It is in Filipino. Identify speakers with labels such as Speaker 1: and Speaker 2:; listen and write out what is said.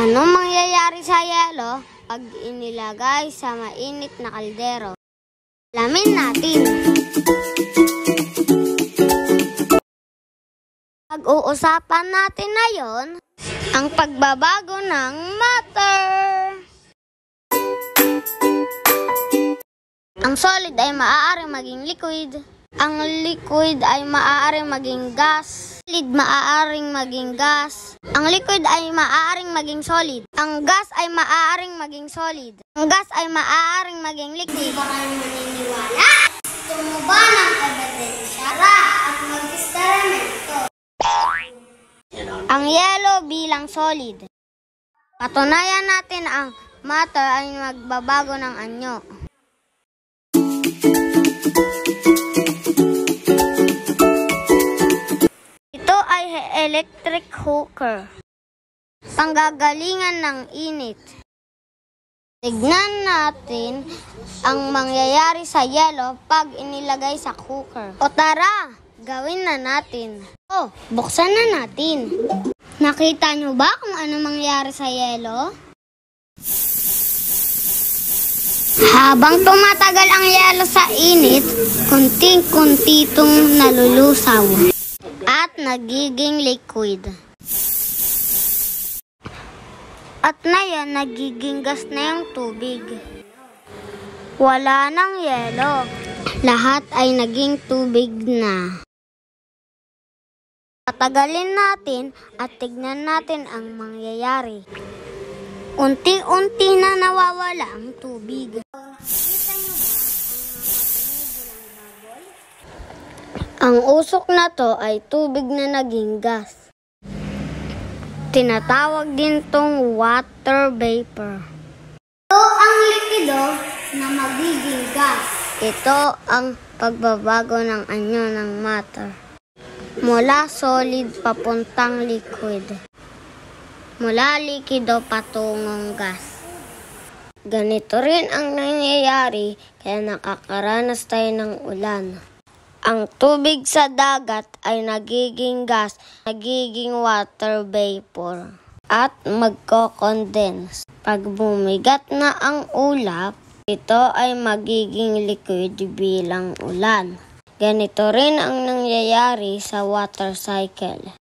Speaker 1: Ano mangyayari sa yelo pag inilagay sa mainit na kaldero? Alamin natin. Pag-uusapan natin ngayon ang pagbabago ng matter. Ang solid ay maaaring maging liquid. Ang liquid ay maaaring maging gas. Solid maaaring maging gas. Ang liquid ay maaaring maging solid. Ang gas ay maaaring maging solid. Ang gas ay maaaring maging liquid. Ba kayo maniniwala? Gusto mo ba ng ebidensya? At mag-eksperimento. Ang yelo bilang solid. Patunayan natin ang matter ay magbabago ng anyo. Ito ay electric cooker. Panggagalingan ng init. Tignan natin ang mangyayari sa yelo pag inilagay sa cooker. O tara, gawin na natin. Buksan na natin. Nakita nyo ba kung ano mangyayari sa yelo? Habang tumatagal ang yelo sa init, kunting-kunti itong nalulusaw at nagiging liquid. At ngayon, nagiging gas na yung tubig. Wala nang yelo. Lahat ay naging tubig na. Patagalin natin at tignan natin ang mangyayari. Unti-unti na nawawala ang tubig. Kita nyo ba ang usok na to ay tubig na naging gas. Tinatawag din tong water vapor. Ito ang likido na magiging gas. Ito ang pagbabago ng anyo ng matter. Mula solid papuntang liquid. Mula likido patungong gas. Ganito rin ang nangyayari kaya nakakaranas tayo ng ulan. Ang tubig sa dagat ay nagiging gas, nagiging water vapor, at magko-condense. Pag bumigat na ang ulap, ito ay magiging liquid bilang ulan. Ganito rin ang nangyayari sa water cycle.